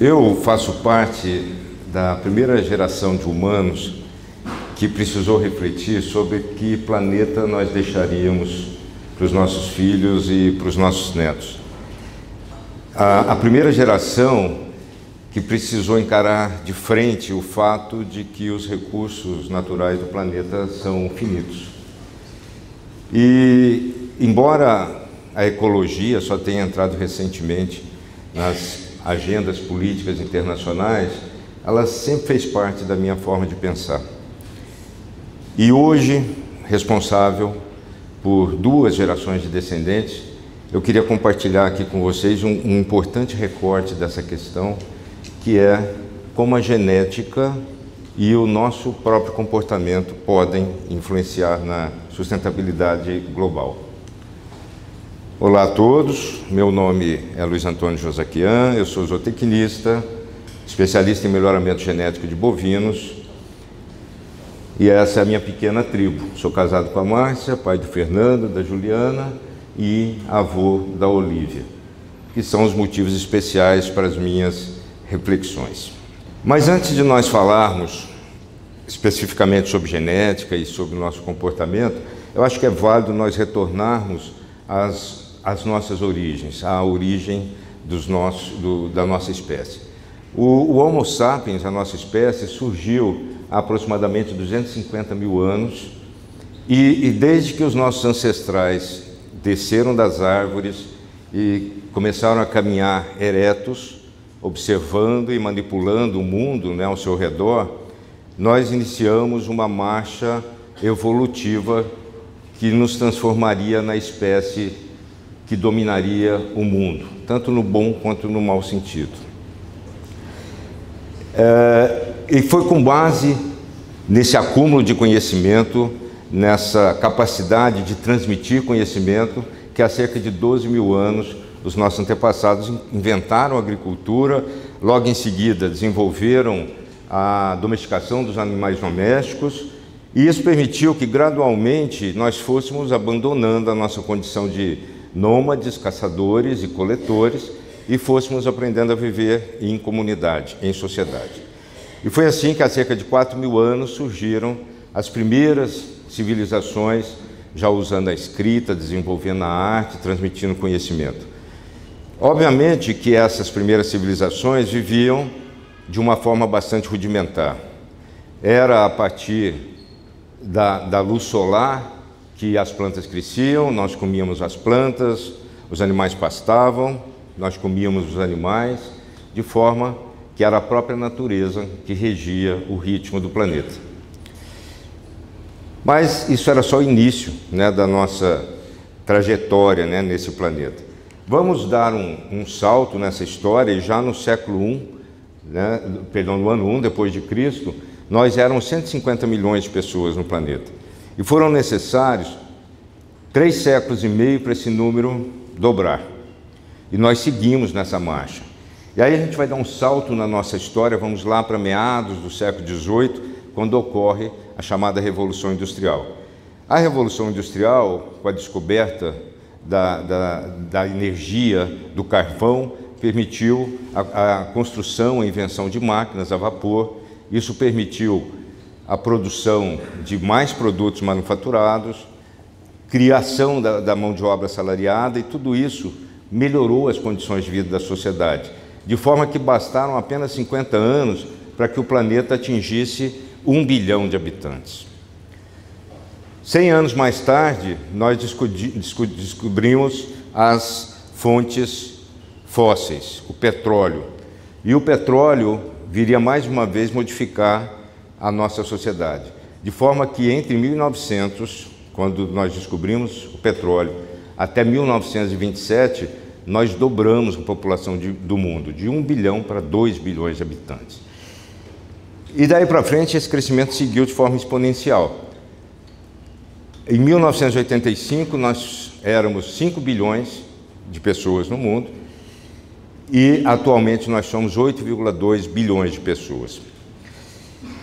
Eu faço parte da primeira geração de humanos que precisou refletir sobre que planeta nós deixaríamos para os nossos filhos e para os nossos netos. A primeira geração que precisou encarar de frente o fato de que os recursos naturais do planeta são finitos. E, embora a ecologia só tenha entrado recentemente nas agendas políticas internacionais, ela sempre fez parte da minha forma de pensar. E hoje, responsável por 2 gerações de descendentes, eu queria compartilhar aqui com vocês um importante recorte dessa questão, que é como a genética e o nosso próprio comportamento podem influenciar na sustentabilidade global. Olá a todos, meu nome é Luiz Antônio Josaquian, eu sou zootecnista, especialista em melhoramento genético de bovinos, e essa é a minha pequena tribo. Sou casado com a Márcia, pai do Fernando, da Juliana e avô da Olívia, que são os motivos especiais para as minhas reflexões. Mas antes de nós falarmos especificamente sobre genética e sobre o nosso comportamento, eu acho que é válido nós retornarmos às nossas origens, à origem da nossa espécie. O Homo sapiens, a nossa espécie, surgiu há aproximadamente 250 mil anos e desde que os nossos ancestrais desceram das árvores e começaram a caminhar eretos, observando e manipulando o mundo, ao seu redor, nós iniciamos uma marcha evolutiva que nos transformaria na espécie que dominaria o mundo, tanto no bom quanto no mau sentido. E foi com base nesse acúmulo de conhecimento, nessa capacidade de transmitir conhecimento, que há cerca de 12 mil anos os nossos antepassados inventaram a agricultura, logo em seguida desenvolveram a domesticação dos animais domésticos, e isso permitiu que gradualmente nós fôssemos abandonando a nossa condição de nômades, caçadores e coletores, e fôssemos aprendendo a viver em comunidade, em sociedade. E foi assim que há cerca de 4 mil anos surgiram as primeiras civilizações, já usando a escrita, desenvolvendo a arte, transmitindo conhecimento. Obviamente que essas primeiras civilizações viviam de uma forma bastante rudimentar. Era a partir da luz solar que as plantas cresciam, nós comíamos as plantas, os animais pastavam, nós comíamos os animais, de forma que era a própria natureza que regia o ritmo do planeta. Mas isso era só o início, da nossa trajetória, nesse planeta. Vamos dar um salto nessa história, e já no século I, no ano 1 depois de Cristo, nós éramos 150 milhões de pessoas no planeta. E foram necessários 3 séculos e meio para esse número dobrar. E nós seguimos nessa marcha. E aí a gente vai dar um salto na nossa história, vamos lá para meados do século XVIII, quando ocorre a chamada Revolução Industrial. A Revolução Industrial, com a descoberta da energia do carvão, permitiu a construção e invenção de máquinas a vapor. Isso permitiu a produção de mais produtos manufaturados, criação da mão de obra assalariada, e tudo isso melhorou as condições de vida da sociedade, de forma que bastaram apenas 50 anos para que o planeta atingisse 1 bilhão de habitantes. 100 anos mais tarde, nós descobrimos as fontes fósseis, o petróleo. E o petróleo viria mais uma vez modificar a nossa sociedade, de forma que entre 1900, quando nós descobrimos o petróleo, até 1927, nós dobramos a população do mundo, de 1 bilhão para 2 bilhões de habitantes. E daí para frente, esse crescimento seguiu de forma exponencial. Em 1985, nós éramos 5 bilhões de pessoas no mundo, e atualmente nós somos 8,2 bilhões de pessoas.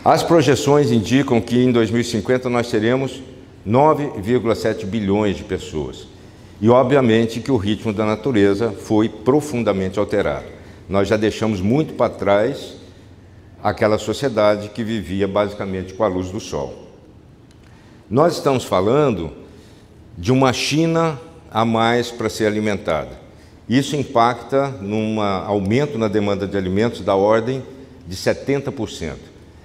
As projeções indicam que em 2050 nós teremos 9,7 bilhões de pessoas. E obviamente que o ritmo da natureza foi profundamente alterado. nós já deixamos muito para trás aquela sociedade que vivia basicamente com a luz do sol. Nós estamos falando de uma China a mais para ser alimentada. Isso impacta num aumento na demanda de alimentos da ordem de 70%.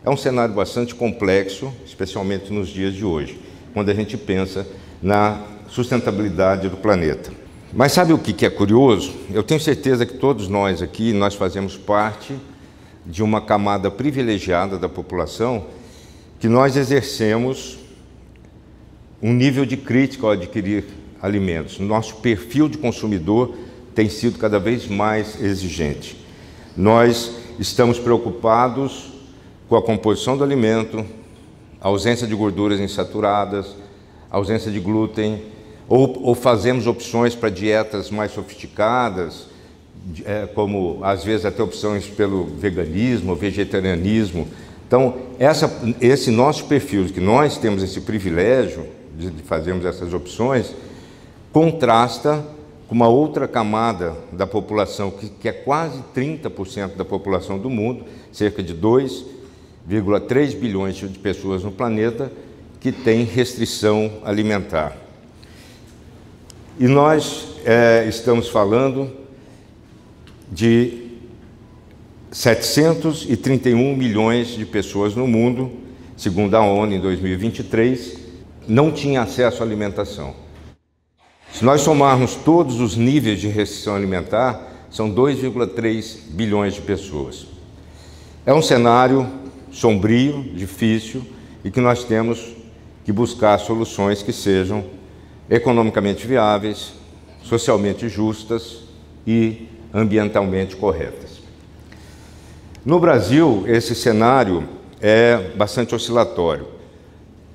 É um cenário bastante complexo, especialmente nos dias de hoje, quando a gente pensa na sustentabilidade do planeta. Mas sabe o que é curioso? Eu tenho certeza que todos nós aqui, nós fazemos parte de uma camada privilegiada da população que nós exercemos um nível de crítica ao adquirir alimentos. Nosso perfil de consumidor tem sido cada vez mais exigente. Nós estamos preocupados com a composição do alimento, a ausência de gorduras insaturadas, a ausência de glúten, ou fazemos opções para dietas mais sofisticadas, como às vezes até opções pelo veganismo, vegetarianismo. Então, esse nosso perfil, que nós temos esse privilégio de fazermos essas opções, contrasta com uma outra camada da população, que é quase 30% da população do mundo, cerca de 2,3 bilhões de pessoas no planeta, que tem restrição alimentar. E nós estamos falando de 731 milhões de pessoas no mundo, segundo a ONU, em 2023, não tinham acesso à alimentação. Se nós somarmos todos os níveis de restrição alimentar, são 2,3 bilhões de pessoas. É um cenário sombrio, difícil, e que nós temos que buscar soluções que sejam economicamente viáveis, socialmente justas e ambientalmente corretas. No Brasil, esse cenário é bastante oscilatório.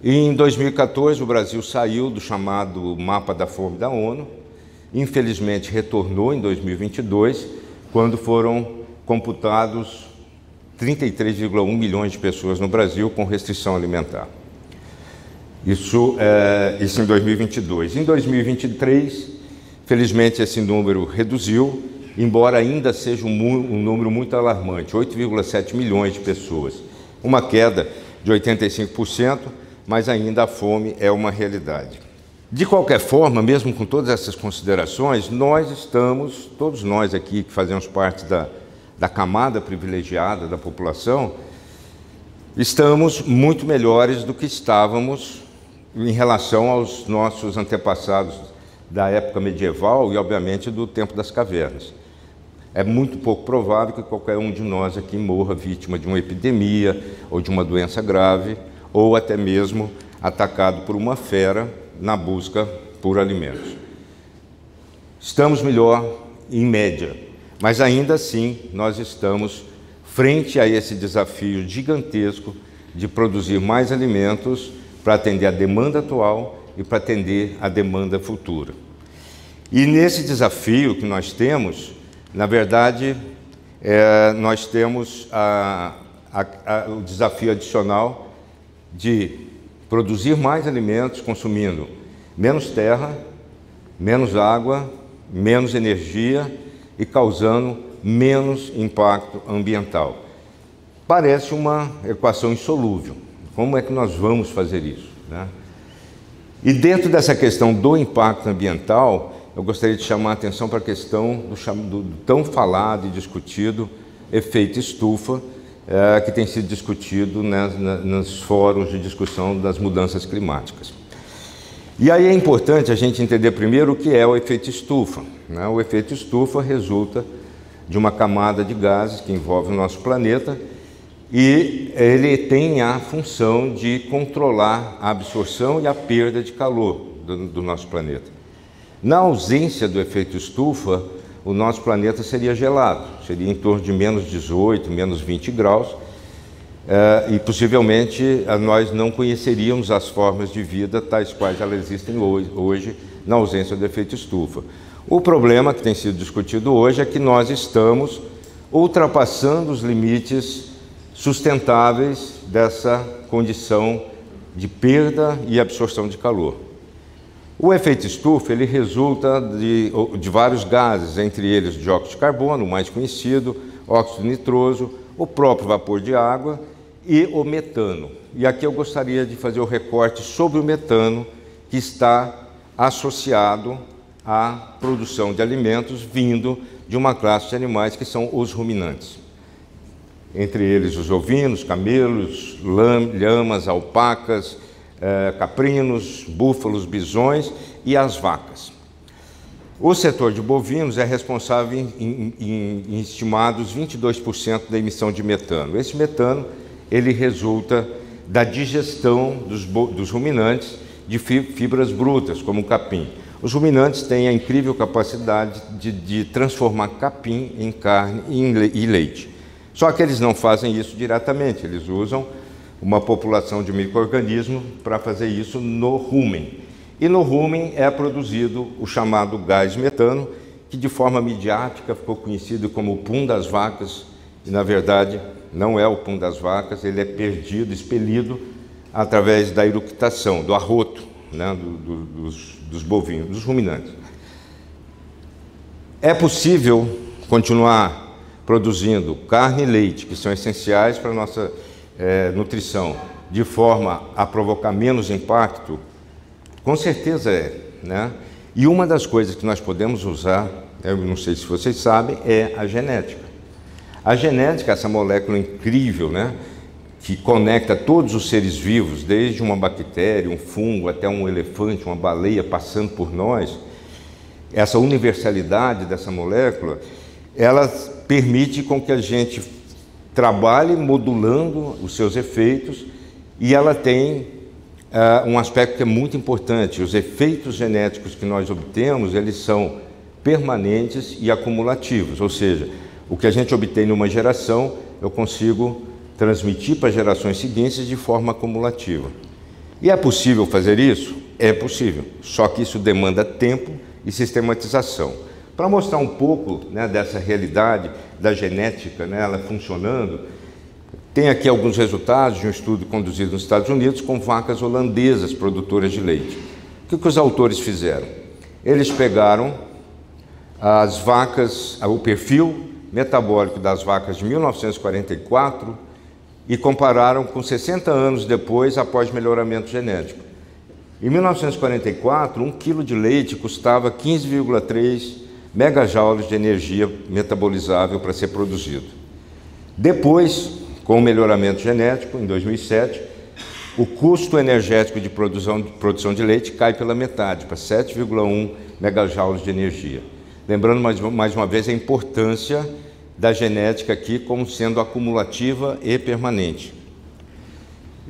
Em 2014, o Brasil saiu do chamado Mapa da Fome da ONU, infelizmente retornou em 2022, quando foram computados 33,1 milhões de pessoas no Brasil com restrição alimentar. Isso em 2022. Em 2023, felizmente esse número reduziu, embora ainda seja um número muito alarmante, 8,7 milhões de pessoas. Uma queda de 85%, mas ainda a fome é uma realidade. De qualquer forma, mesmo com todas essas considerações, todos nós aqui que fazemos parte da camada privilegiada da população, estamos muito melhores do que estávamos em relação aos nossos antepassados da época medieval e, obviamente, do tempo das cavernas. É muito pouco provável que qualquer um de nós aqui morra vítima de uma epidemia ou de uma doença grave, ou até mesmo atacado por uma fera na busca por alimentos. Estamos melhor em média, mas ainda assim nós estamos frente a esse desafio gigantesco de produzir mais alimentos para atender a demanda atual e para atender a demanda futura. E nesse desafio que nós temos, na verdade, nós temos o desafio adicional de produzir mais alimentos consumindo menos terra, menos água, menos energia e causando menos impacto ambiental. Parece uma equação insolúvel. Como é que nós vamos fazer isso, né? E dentro dessa questão do impacto ambiental, eu gostaria de chamar a atenção para a questão do tão falado e discutido efeito estufa, que tem sido discutido nos fóruns de discussão das mudanças climáticas. E aí é importante a gente entender primeiro o que é o efeito estufa, né? O efeito estufa resulta de uma camada de gases que envolve o nosso planeta e ele tem a função de controlar a absorção e a perda de calor do nosso planeta. Na ausência do efeito estufa, o nosso planeta seria gelado, seria em torno de menos 18, menos 20 graus, e possivelmente nós não conheceríamos as formas de vida tais quais elas existem hoje na ausência do efeito estufa. O problema que tem sido discutido hoje é que nós estamos ultrapassando os limites sustentáveis dessa condição de perda e absorção de calor. O efeito estufa ele resulta de vários gases, entre eles o dióxido de carbono, o mais conhecido, óxido nitroso, o próprio vapor de água e o metano. E aqui eu gostaria de fazer o recorte sobre o metano, que está associado à produção de alimentos vindo de uma classe de animais que são os ruminantes. Entre eles os ovinos, camelos, lhamas, alpacas, caprinos, búfalos, bisões e as vacas. O setor de bovinos é responsável em estimados 22% da emissão de metano. Esse metano ele resulta da digestão dos ruminantes de fibras brutas, como o capim. Os ruminantes têm a incrível capacidade de transformar capim em carne e leite. Só que eles não fazem isso diretamente, eles usam uma população de micro-organismos para fazer isso no rumen. E no rumen é produzido o chamado gás metano, que de forma midiática ficou conhecido como o pum das vacas, e na verdade não é o pum das vacas, ele é perdido, expelido através da eructação, do arroto, né, dos bovinos, dos ruminantes. É possível continuar produzindo carne e leite, que são essenciais para a nossa nutrição, de forma a provocar menos impacto? Com certeza é, né? E uma das coisas que nós podemos usar, eu não sei se vocês sabem, é a genética. A genética, essa molécula incrível, né, que conecta todos os seres vivos, desde uma bactéria, um fungo, até um elefante, uma baleia passando por nós, essa universalidade dessa molécula, ela permite com que a gente trabalhe modulando os seus efeitos, e ela tem um aspecto que é muito importante: os efeitos genéticos que nós obtemos, eles são permanentes e acumulativos, ou seja, o que a gente obtém numa geração, eu consigo transmitir para gerações seguintes de forma acumulativa. E é possível fazer isso? É possível, só que isso demanda tempo e sistematização. Para mostrar um pouco, né, dessa realidade da genética, né, ela funcionando, tem aqui alguns resultados de um estudo conduzido nos Estados Unidos com vacas holandesas produtoras de leite. O que os autores fizeram? Eles pegaram as vacas, o perfil metabólico das vacas de 1944 e compararam com 60 anos depois, após melhoramento genético. Em 1944, 1 quilo de leite custava 15,3 megajoules de energia metabolizável para ser produzido. Depois, com o melhoramento genético, em 2007, o custo energético de produção de leite cai pela metade, para 7,1 megajoules de energia. Lembrando mais uma vez a importância da genética aqui como sendo acumulativa e permanente.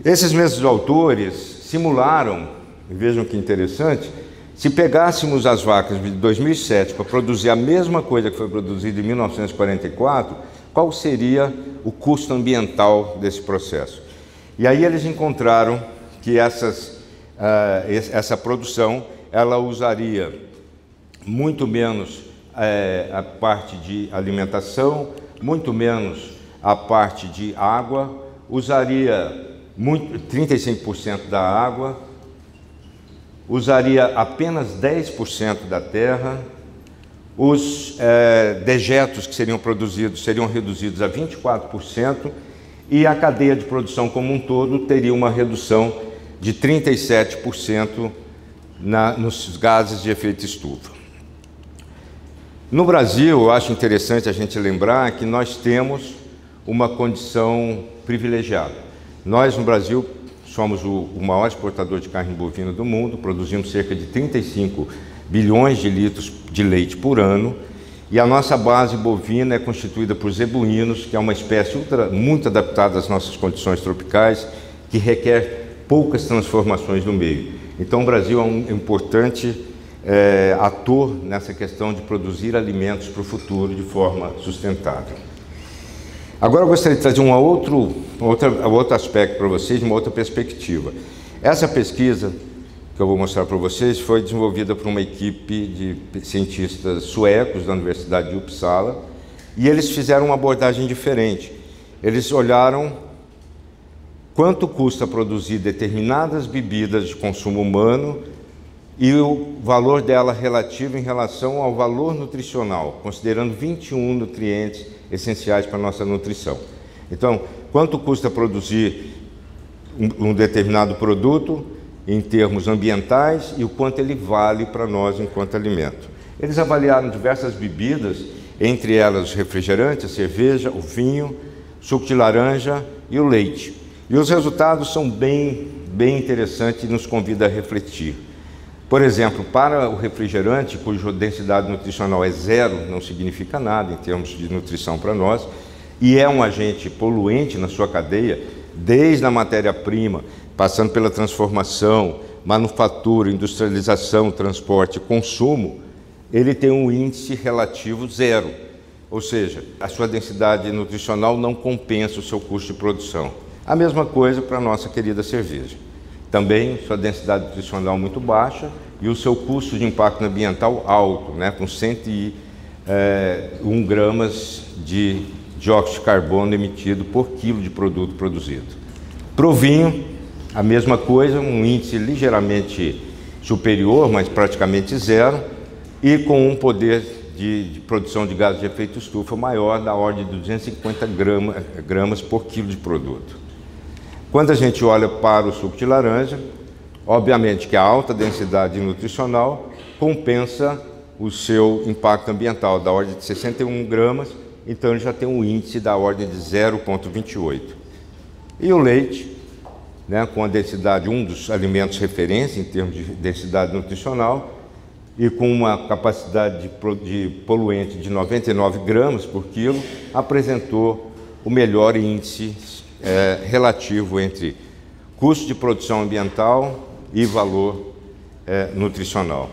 Esses mesmos autores simularam, vejam que interessante, se pegássemos as vacas de 2007 para produzir a mesma coisa que foi produzida em 1944, qual seria o custo ambiental desse processo? E aí eles encontraram que essa produção, ela usaria muito menos a parte de alimentação, muito menos a parte de água, usaria 35% da água, usaria apenas 10% da terra, os dejetos que seriam produzidos seriam reduzidos a 24%, e a cadeia de produção como um todo teria uma redução de 37% nos gases de efeito estufa. No Brasil, eu acho interessante a gente lembrar que nós temos uma condição privilegiada. Nós, no Brasil, somos o maior exportador de carne bovina do mundo, produzimos cerca de 35 bilhões de litros de leite por ano, e a nossa base bovina é constituída por zebuínos, que é uma espécie muito adaptada às nossas condições tropicais, que requer poucas transformações no meio. Então o Brasil é um importante ator nessa questão de produzir alimentos para o futuro de forma sustentável. Agora eu gostaria de trazer outro aspecto para vocês, uma outra perspectiva. Essa pesquisa que eu vou mostrar para vocês foi desenvolvida por uma equipe de cientistas suecos da Universidade de Uppsala, e eles fizeram uma abordagem diferente. Eles olharam quanto custa produzir determinadas bebidas de consumo humano e o valor dela relativo em relação ao valor nutricional, considerando 21 nutrientes essenciais para a nossa nutrição. Então, quanto custa produzir um determinado produto em termos ambientais e o quanto ele vale para nós enquanto alimento. Eles avaliaram diversas bebidas, entre elas os refrigerantes, a cerveja, o vinho, suco de laranja e o leite. E os resultados são bem interessantes e nos convidam a refletir. Por exemplo, para o refrigerante, cuja densidade nutricional é 0, não significa nada em termos de nutrição para nós, e é um agente poluente na sua cadeia, desde a matéria-prima, passando pela transformação, manufatura, industrialização, transporte e consumo, ele tem um índice relativo 0, ou seja, a sua densidade nutricional não compensa o seu custo de produção. A mesma coisa para a nossa querida cerveja. Também sua densidade nutricional muito baixa e o seu custo de impacto ambiental alto, né, com 101 gramas de dióxido de carbono emitido por quilo de produto produzido. Para o vinho, a mesma coisa, um índice ligeiramente superior, mas praticamente 0, e com um poder de produção de gases de efeito estufa maior, da ordem de 250 gramas por quilo de produto. Quando a gente olha para o suco de laranja, obviamente que a alta densidade nutricional compensa o seu impacto ambiental, da ordem de 61 gramas, então ele já tem um índice da ordem de 0,28. E o leite, né, com a densidade, um dos alimentos referência em termos de densidade nutricional, e com uma capacidade de poluente de 99 gramas por quilo, apresentou o melhor índice relativo entre custo de produção ambiental e valor nutricional.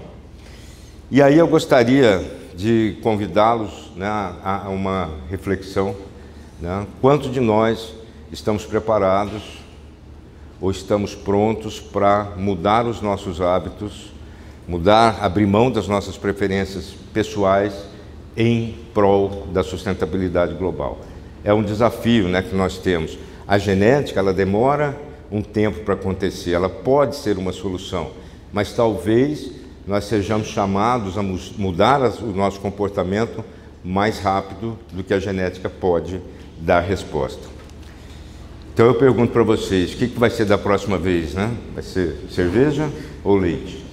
E aí eu gostaria de convidá-los, né, a uma reflexão, né, quanto de nós estamos preparados ou estamos prontos para mudar os nossos hábitos, abrir mão das nossas preferências pessoais em prol da sustentabilidade global. É um desafio, né, que nós temos. A genética, ela demora um tempo para acontecer, ela pode ser uma solução, mas talvez nós sejamos chamados a mudar o nosso comportamento mais rápido do que a genética pode dar resposta. Então eu pergunto para vocês, o que vai ser da próxima vez, né? Vai ser cerveja ou leite?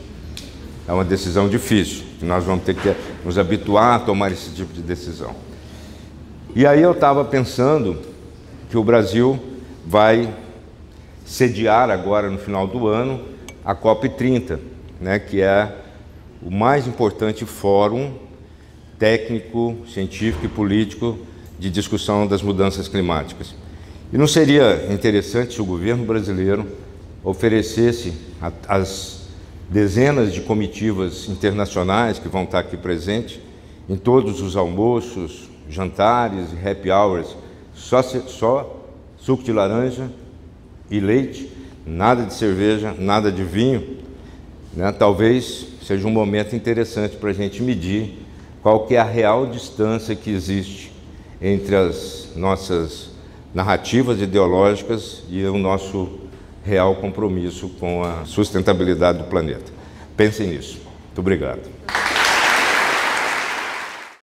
É uma decisão difícil, nós vamos ter que nos habituar a tomar esse tipo de decisão. E aí eu estava pensando que o Brasil vai sediar agora no final do ano a COP30, né, que é o mais importante fórum técnico, científico e político de discussão das mudanças climáticas. E não seria interessante se o governo brasileiro oferecesse às dezenas de comitivas internacionais que vão estar aqui presentes, em todos os almoços, jantares e happy hours, só suco de laranja e leite, nada de cerveja, nada de vinho, né? Talvez seja um momento interessante para a gente medir qual que é a real distância que existe entre as nossas narrativas ideológicas e o nosso real compromisso com a sustentabilidade do planeta. Pensem nisso. Muito obrigado.